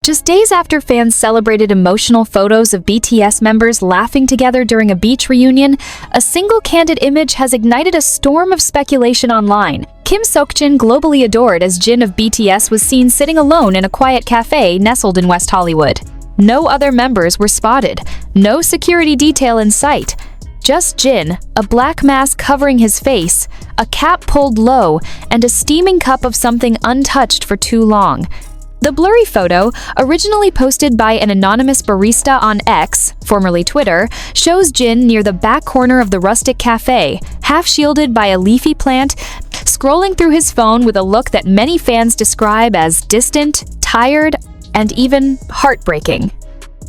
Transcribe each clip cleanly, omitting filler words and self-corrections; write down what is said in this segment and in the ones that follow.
Just days after fans celebrated emotional photos of BTS members laughing together during a beach reunion, a single candid image has ignited a storm of speculation online. Kim Seokjin, globally adored as Jin of BTS, was seen sitting alone in a quiet cafe nestled in West Hollywood. No other members were spotted, no security detail in sight. Just Jin, a black mask covering his face, a cap pulled low, and a steaming cup of something untouched for too long. The blurry photo, originally posted by an anonymous barista on X, formerly Twitter, shows Jin near the back corner of the rustic cafe, half shielded by a leafy plant, scrolling through his phone with a look that many fans describe as distant, tired, and even heartbreaking.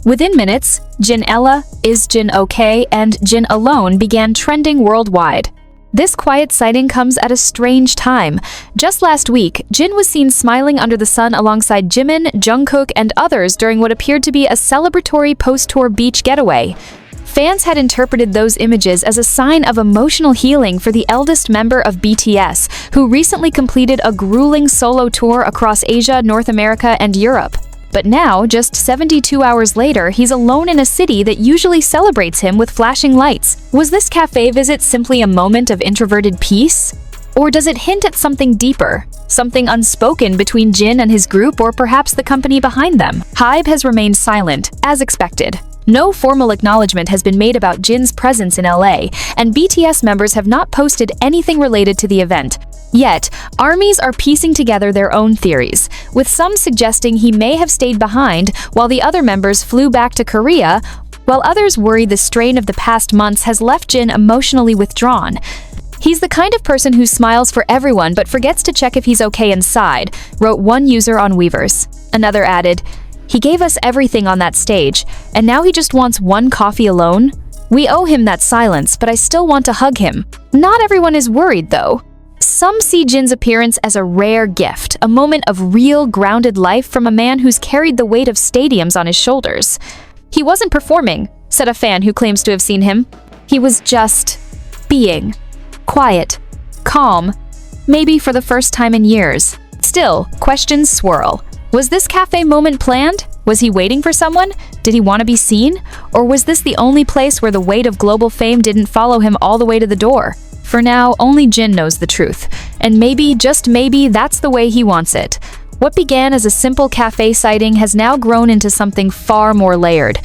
Within minutes, Jin Ella, Is Jin Okay, and Jin Alone began trending worldwide. This quiet sighting comes at a strange time. Just last week, Jin was seen smiling under the sun alongside Jimin, Jungkook, and others during what appeared to be a celebratory post-tour beach getaway. Fans had interpreted those images as a sign of emotional healing for the eldest member of BTS, who recently completed a grueling solo tour across Asia, North America, and Europe. But now, just 72 hours later, he's alone in a city that usually celebrates him with flashing lights. Was this cafe visit simply a moment of introverted peace? Or does it hint at something deeper? Something unspoken between Jin and his group, or perhaps the company behind them? HYBE has remained silent, as expected. No formal acknowledgement has been made about Jin's presence in LA, and BTS members have not posted anything related to the event. Yet, armies are piecing together their own theories, with some suggesting he may have stayed behind while the other members flew back to Korea, while others worry the strain of the past months has left Jin emotionally withdrawn. He's the kind of person who smiles for everyone but forgets to check if he's okay inside, wrote one user on Weverse. Another added, "He gave us everything on that stage, and now he just wants one coffee alone? We owe him that silence, but I still want to hug him." Not everyone is worried, though. Some see Jin's appearance as a rare gift, a moment of real, grounded life from a man who's carried the weight of stadiums on his shoulders. "He wasn't performing," said a fan who claims to have seen him. "He was just being. Quiet. Calm. Maybe for the first time in years." Still, questions swirl. Was this cafe moment planned? Was he waiting for someone? Did he want to be seen? Or was this the only place where the weight of global fame didn't follow him all the way to the door? For now, only Jin knows the truth. And maybe, just maybe, that's the way he wants it. What began as a simple cafe sighting has now grown into something far more layered.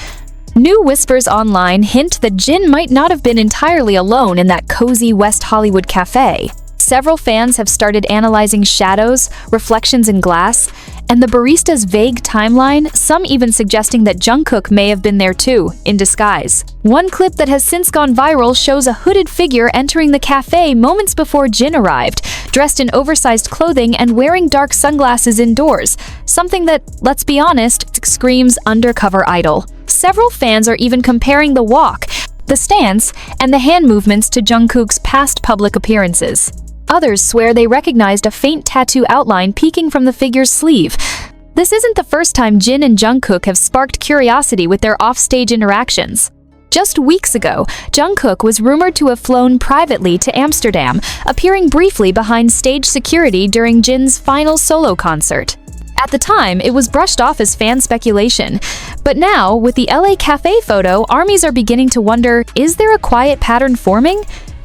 New whispers online hint that Jin might not have been entirely alone in that cozy West Hollywood cafe. Several fans have started analyzing shadows, reflections in glass, and the barista's vague timeline, some even suggesting that Jungkook may have been there too, in disguise. One clip that has since gone viral shows a hooded figure entering the cafe moments before Jin arrived, dressed in oversized clothing and wearing dark sunglasses indoors, something that, let's be honest, screams undercover idol. Several fans are even comparing the walk, the stance, and the hand movements to Jungkook's past public appearances. Others swear they recognized a faint tattoo outline peeking from the figure's sleeve. This isn't the first time Jin and Jungkook have sparked curiosity with their off-stage interactions. Just weeks ago, Jungkook was rumored to have flown privately to Amsterdam, appearing briefly behind stage security during Jin's final solo concert. At the time, it was brushed off as fan speculation. But now, with the LA cafe photo, armies are beginning to wonder, is there a quiet pattern forming?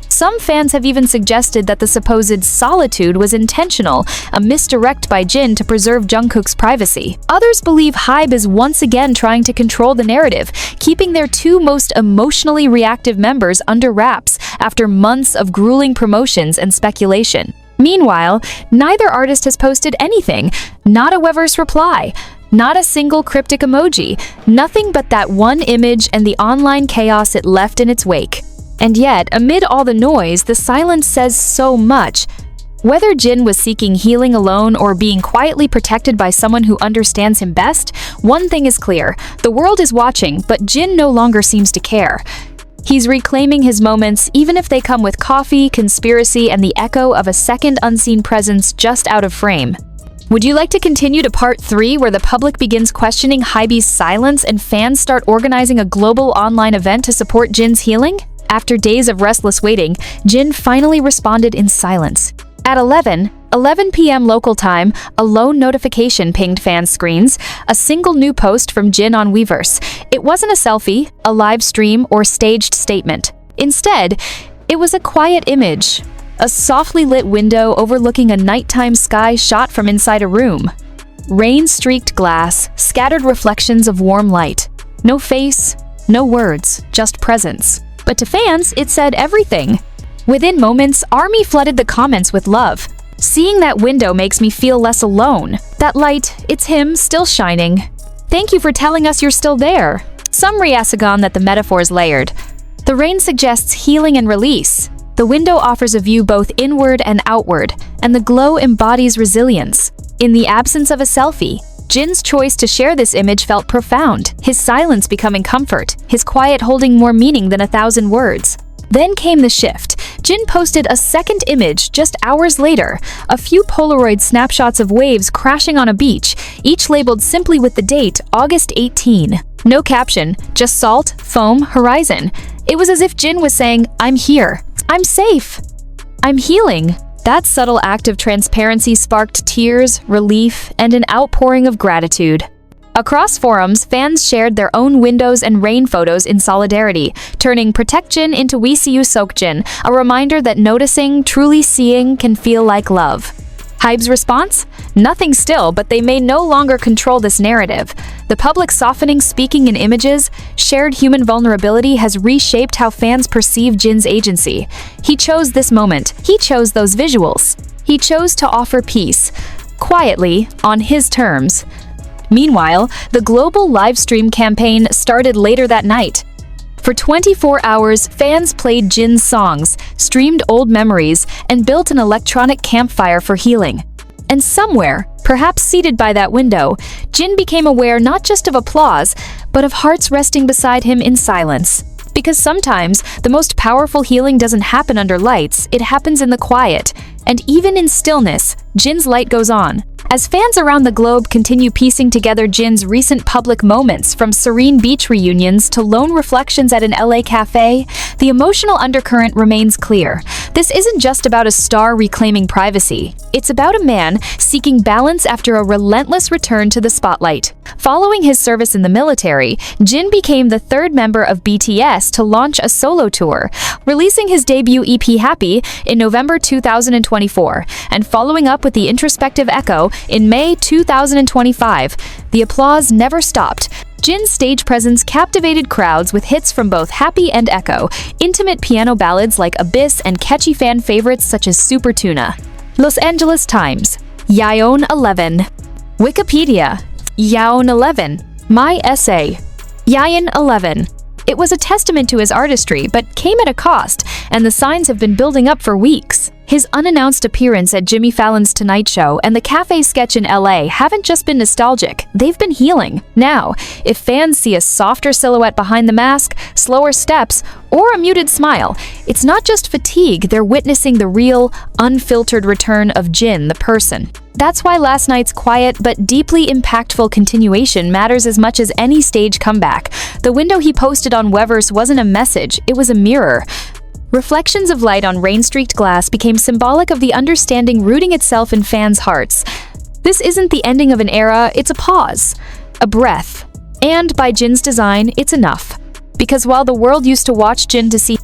Some fans have even suggested that the supposed solitude was intentional, a misdirect by Jin to preserve Jungkook's privacy. Others believe HYBE is once again trying to control the narrative, keeping their two most emotionally reactive members under wraps after months of grueling promotions and speculation. Meanwhile, neither artist has posted anything, not a Weverse reply, not a single cryptic emoji, nothing but that one image and the online chaos it left in its wake. And yet, amid all the noise, the silence says so much. Whether Jin was seeking healing alone or being quietly protected by someone who understands him best, one thing is clear: the world is watching, but Jin no longer seems to care. He's reclaiming his moments, even if they come with coffee, conspiracy, and the echo of a second unseen presence just out of frame. Would you like to continue to part 3, where the public begins questioning HYBE's silence and fans start organizing a global online event to support Jin's healing? After days of restless waiting, Jin finally responded in silence. At 11, 11 p.m. local time, a lone notification pinged fans' screens, a single new post from Jin on Weverse. It wasn't a selfie, a live stream, or staged statement. Instead, it was a quiet image, a softly lit window overlooking a nighttime sky shot from inside a room. Rain-streaked glass, scattered reflections of warm light. No face, no words, just presence. But to fans, it said everything. Within moments, ARMY flooded the comments with love. Seeing that window makes me feel less alone. That light, it's him, still shining. Thank you for telling us you're still there. Some reasagon that the metaphor's layered. The rain suggests healing and release. The window offers a view both inward and outward, and the glow embodies resilience. In the absence of a selfie, Jin's choice to share this image felt profound, his silence becoming comfort, his quiet holding more meaning than 1,000 words. Then came the shift. Jin posted a second image just hours later, a few Polaroid snapshots of waves crashing on a beach, each labeled simply with the date, August 18. No caption, just salt, foam, horizon. It was as if Jin was saying, I'm here, I'm safe, I'm healing. That subtle act of transparency sparked tears, relief, and an outpouring of gratitude. Across forums, fans shared their own windows and rain photos in solidarity, turning Protect Jin into We See You Seokjin, a reminder that noticing, truly seeing, can feel like love. Hybe's response? Nothing still, but they may no longer control this narrative. The public softening speaking in images, shared human vulnerability has reshaped how fans perceive Jin's agency. He chose this moment. He chose those visuals. He chose to offer peace, quietly, on his terms. Meanwhile, the global livestream campaign started later that night. For 24 hours, fans played Jin's songs, streamed old memories, and built an electronic campfire for healing. And somewhere, perhaps seated by that window, Jin became aware not just of applause, but of hearts resting beside him in silence. Because sometimes, the most powerful healing doesn't happen under lights, it happens in the quiet. And even in stillness, Jin's light goes on. As fans around the globe continue piecing together Jin's recent public moments, from serene beach reunions to lone reflections at an LA cafe, the emotional undercurrent remains clear. This isn't just about a star reclaiming privacy. It's about a man seeking balance after a relentless return to the spotlight. Following his service in the military, Jin became the third member of BTS to launch a solo tour, releasing his debut EP Happy in November 2024, and following up with the introspective Echo in May 2025. The applause never stopped. Jin's stage presence captivated crowds with hits from both Happy and Echo, intimate piano ballads like Abyss, and catchy fan favorites such as Super Tuna. Los Angeles Times, Yaon 11. Wikipedia, Yaon 11. My essay, Yaon 11. It was a testament to his artistry, but came at a cost, and the signs have been building up for weeks. His unannounced appearance at Jimmy Fallon's Tonight Show and the cafe sketch in LA haven't just been nostalgic, they've been healing. Now, if fans see a softer silhouette behind the mask, slower steps, or a muted smile, it's not just fatigue, they're witnessing the real, unfiltered return of Jin, the person. That's why last night's quiet but deeply impactful continuation matters as much as any stage comeback. The window he posted on Weverse wasn't a message, it was a mirror. Reflections of light on rain-streaked glass became symbolic of the understanding rooting itself in fans' hearts. This isn't the ending of an era, it's a pause, a breath. And by Jin's design, it's enough. Because while the world used to watch Jin to see